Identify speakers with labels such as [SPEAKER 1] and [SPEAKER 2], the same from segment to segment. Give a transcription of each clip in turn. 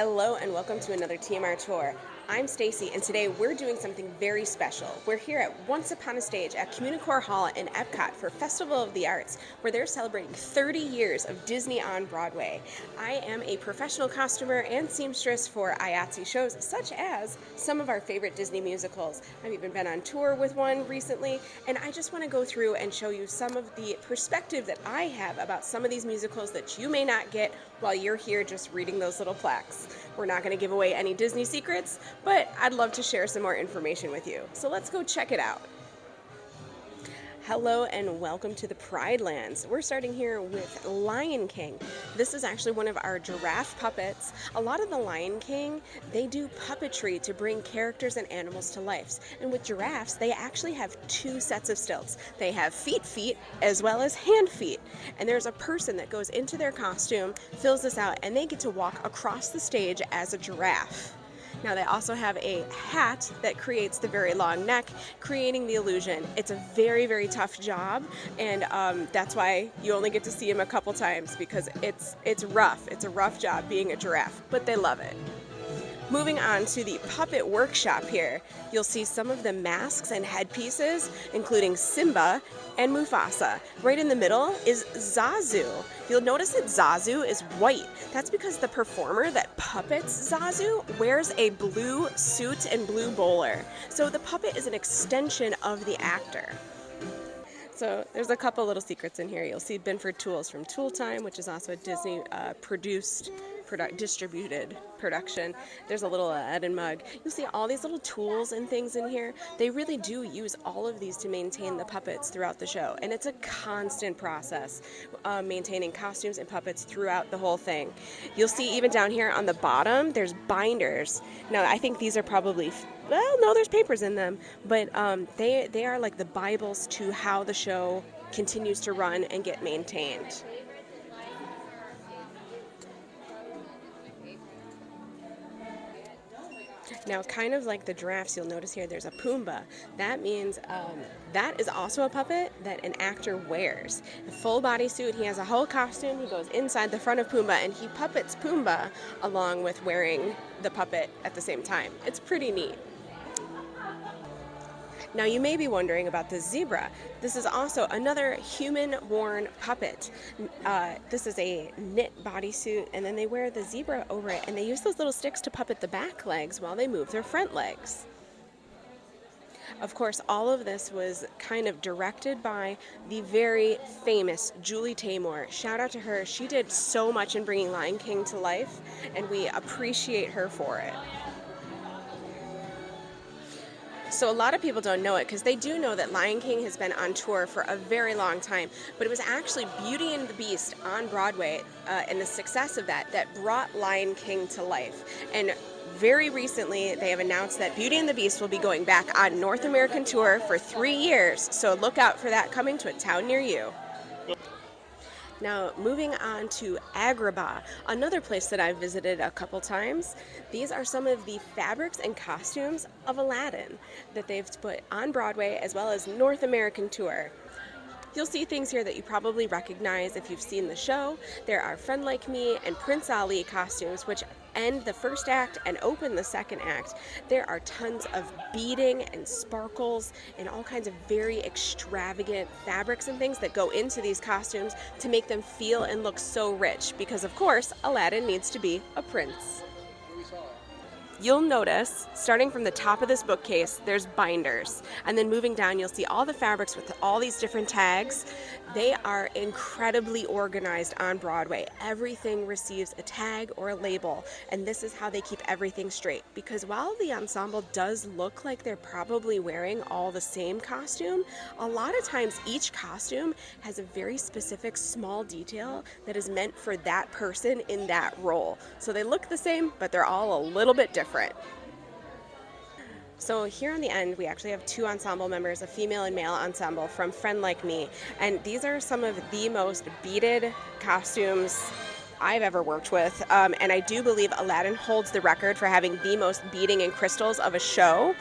[SPEAKER 1] Hello and welcome to another TMR tour. I'm Stacy and today we're doing something very special. We're here at Once Upon a Stage at Communicore Hall in Epcot for Festival of the Arts, where they're celebrating 30 years of Disney on Broadway. I am a professional costumer and seamstress for IATSE shows such as some of our favorite Disney musicals. I've even been on tour with one recently, and I just want to go through and show you some of the perspective that I have about some of these musicals that you may not get while you're here just reading those little plaques. We're not going to give away any Disney secrets, but I'd love to share some more information with you. So let's go check it out. Hello and welcome to the Pride Lands. We're starting here with Lion King. This is actually one of our giraffe puppets. A lot of the Lion King, they do puppetry to bring characters and animals to life. And with giraffes, they actually have two sets of stilts. They have feet as well as hand feet. And there's a person that goes into their costume, fills this out, and they get to walk across the stage as a giraffe. Now they also have a hat that creates the very long neck, creating the illusion. It's a very, very tough job, and that's why you only get to see him a couple times, because it's rough. It's a rough job being a giraffe, but they love it. Moving on to the puppet workshop here, you'll see some of the masks and headpieces, including Simba and Mufasa. Right in the middle is Zazu. You'll notice that Zazu is white. That's because the performer that puppets Zazu wears a blue suit and blue bowler. So the puppet is an extension of the actor. So there's a couple little secrets in here. You'll see Binford Tools from Tool Time, which is also a Disney distributed production. There's a little Eden mug. You'll see all these little tools and things in here. They really do use all of these to maintain the puppets throughout the show, and it's a constant process maintaining costumes and puppets throughout the whole thing. You'll see even down here on the bottom there's binders. Now I think these are probably no, there's papers in them, but they are like the Bibles to how the show continues to run and get maintained. Now, kind of like the giraffes, you'll notice here there's a Pumbaa. That means that is also a puppet that an actor wears. A full body suit, he has a whole costume, he goes inside the front of Pumbaa, and he puppets Pumbaa along with wearing the puppet at the same time. It's pretty neat. Now you may be wondering about the zebra. This is also another human-worn puppet. This is a knit bodysuit, and then they wear the zebra over it, and they use those little sticks to puppet the back legs while they move their front legs. Of course, all of this was kind of directed by the very famous Julie Taymor. Shout out to her. She did so much in bringing Lion King to life, and we appreciate her for it. So a lot of people don't know it, because they do know that Lion King has been on tour for a very long time, but it was actually Beauty and the Beast on Broadway and the success of that brought Lion King to life. And very recently they have announced that Beauty and the Beast will be going back on North American tour for 3 years, so look out for that coming to a town near you. Now, moving on to Agrabah, another place that I've visited a couple times. These are some of the fabrics and costumes of Aladdin that they've put on Broadway as well as North American tour. You'll see things here that you probably recognize if you've seen the show. There are Friend Like Me and Prince Ali costumes, which end the first act and open the second act. There are tons of beading and sparkles and all kinds of very extravagant fabrics and things that go into these costumes to make them feel and look so rich, because of course Aladdin needs to be a prince. You'll notice, starting from the top of this bookcase, there's binders. And then moving down, you'll see all the fabrics with all these different tags. They are incredibly organized on Broadway. Everything receives a tag or a label, and this is how they keep everything straight. Because while the ensemble does look like they're probably wearing all the same costume, a lot of times each costume has a very specific small detail that is meant for that person in that role. So they look the same, but they're all a little bit different. So here on the end, we actually have two ensemble members, a female and male ensemble from Friend Like Me. And these are some of the most beaded costumes I've ever worked with. And I do believe Aladdin holds the record for having the most beading and crystals of a show.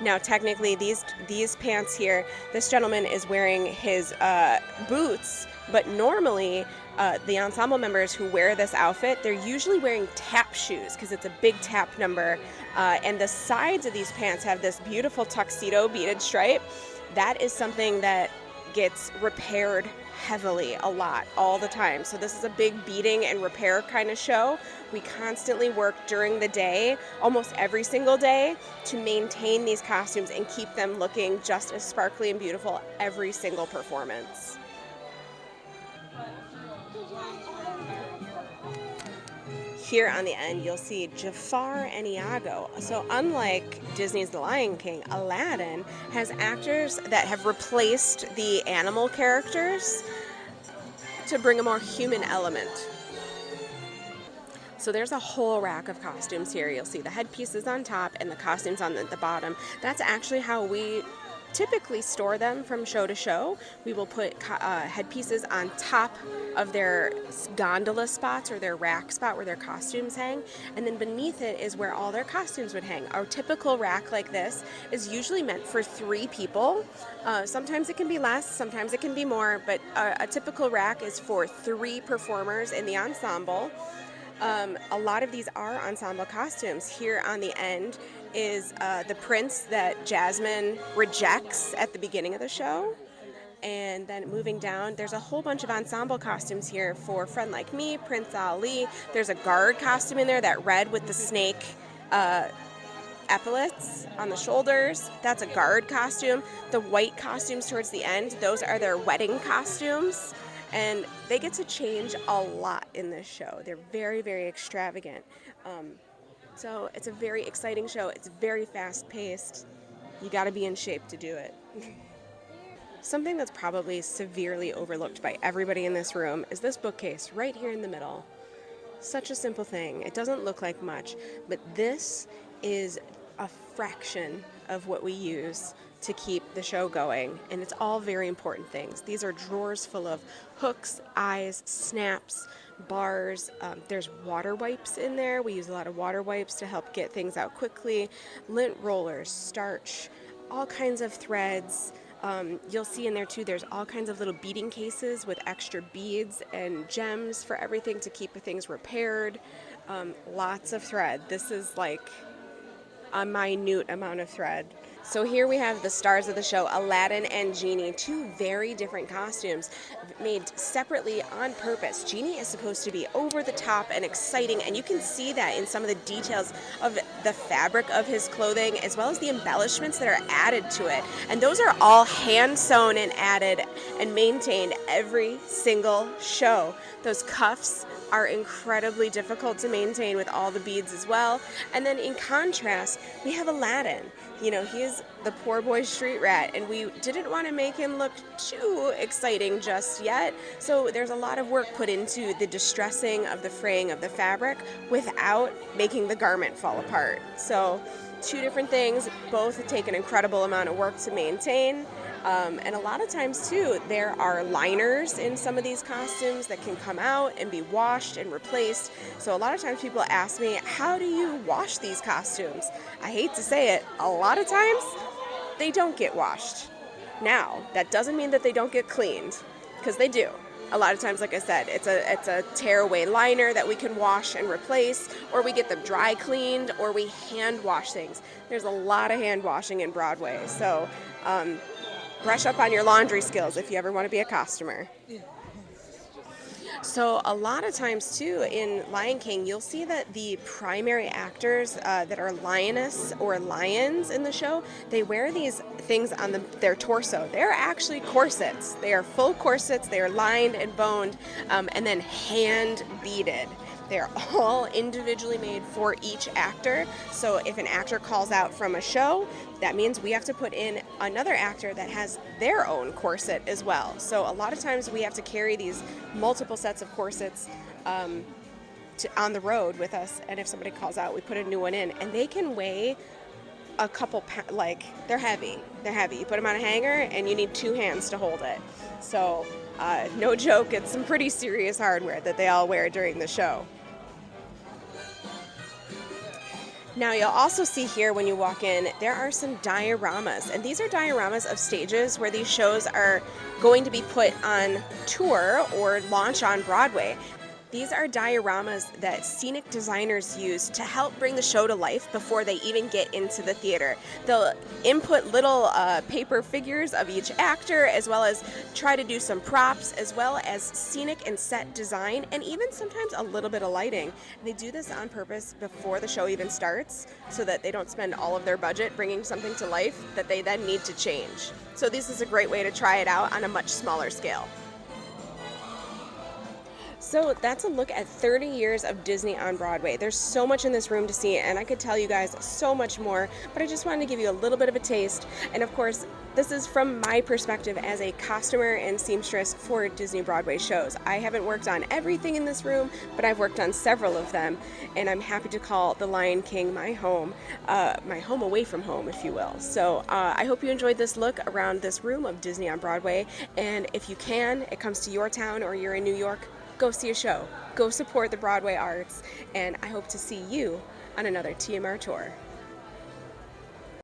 [SPEAKER 1] Now, technically, these pants here, this gentleman is wearing his boots, but normally the ensemble members who wear this outfit, they're usually wearing tap shoes because it's a big tap number. And the sides of these pants have this beautiful tuxedo beaded stripe. That is something that gets repaired heavily a lot all the time. So this is a big beading and repair kind of show. We constantly work during the day, almost every single day, to maintain these costumes and keep them looking just as sparkly and beautiful every single performance. Here on the end, you'll see Jafar and Iago. So unlike Disney's The Lion King, Aladdin has actors that have replaced the animal characters to bring a more human element. So there's a whole rack of costumes here. You'll see the headpieces on top and the costumes on the bottom. That's actually how we typically store them from show to show. We will put headpieces on top of their gondola spots or their rack spot where their costumes hang, and then beneath it is where all their costumes would hang. Our typical rack like this is usually meant for 3 people. Sometimes it can be less, sometimes it can be more, but a typical rack is for 3 performers in the ensemble. A lot of these are ensemble costumes. Here on the end is the prince that Jasmine rejects at the beginning of the show. And then moving down, there's a whole bunch of ensemble costumes here for Friend Like Me, Prince Ali. There's a guard costume in there, that red with the snake epaulets on the shoulders. That's a guard costume. The white costumes towards the end, those are their wedding costumes. And they get to change a lot in this show. They're very, very extravagant. So it's a very exciting show. It's very fast-paced. You got to be in shape to do it. Something that's probably severely overlooked by everybody in this room is this bookcase right here in the middle. Such a simple thing. It doesn't look like much, but this is a fraction of what we use to keep the show going, and it's all very important things. These are drawers full of hooks, eyes, snaps, bars. There's water wipes in there. We use a lot of water wipes to help get things out quickly. Lint rollers, starch, all kinds of threads. You'll see in there too, there's all kinds of little beading cases with extra beads and gems for everything to keep things repaired. Lots of thread. This is like a minute amount of thread. So here we have the stars of the show, Aladdin and Genie, 2 very different costumes made separately on purpose. Genie is supposed to be over the top and exciting, and you can see that in some of the details of the fabric of his clothing, as well as the embellishments that are added to it. And those are all hand sewn and added and maintained every single show. Those cuffs are incredibly difficult to maintain with all the beads as well. And then in contrast, we have Aladdin. You know, he is the poor boy street rat, and we didn't want to make him look too exciting just yet. So there's a lot of work put into the distressing of the fraying of the fabric without making the garment fall apart. So 2 different things, both take an incredible amount of work to maintain. And a lot of times, too, there are liners in some of these costumes that can come out and be washed and replaced. So a lot of times people ask me, how do you wash these costumes? I hate to say it, a lot of times they don't get washed. Now, that doesn't mean that they don't get cleaned, because they do. A lot of times, like I said, it's a tearaway liner that we can wash and replace, or we get them dry cleaned, or we hand wash things. There's a lot of hand washing in Broadway, so brush up on your laundry skills if you ever want to be a costumer. So a lot of times, too, in Lion King, you'll see that the primary actors that are lioness or lions in the show, they wear these things on their torso. They're actually corsets. They are full corsets. They are lined and boned and then hand beaded. They're all individually made for each actor. So if an actor calls out from a show, that means we have to put in another actor that has their own corset as well. So a lot of times we have to carry these multiple sets of corsets on the road with us. And if somebody calls out, we put a new one in. And they can weigh a couple pounds, like they're heavy. They're heavy. You put them on a hanger and you need 2 hands to hold it. So no joke, it's some pretty serious hardware that they all wear during the show. Now, you'll also see here when you walk in, there are some dioramas, and these are dioramas of stages where these shows are going to be put on tour or launch on Broadway. These are dioramas that scenic designers use to help bring the show to life before they even get into the theater. They'll input little paper figures of each actor, as well as try to do some props, as well as scenic and set design, and even sometimes a little bit of lighting. They do this on purpose before the show even starts so that they don't spend all of their budget bringing something to life that they then need to change. So this is a great way to try it out on a much smaller scale. So that's a look at 30 years of Disney on Broadway. There's so much in this room to see, and I could tell you guys so much more, but I just wanted to give you a little bit of a taste. And of course, this is from my perspective as a costumer and seamstress for Disney Broadway shows. I haven't worked on everything in this room, but I've worked on several of them, and I'm happy to call The Lion King my home away from home, if you will. So I hope you enjoyed this look around this room of Disney on Broadway, and if you can, it comes to your town or you're in New York, go see a show, go support the Broadway arts, and I hope to see you on another TMR tour.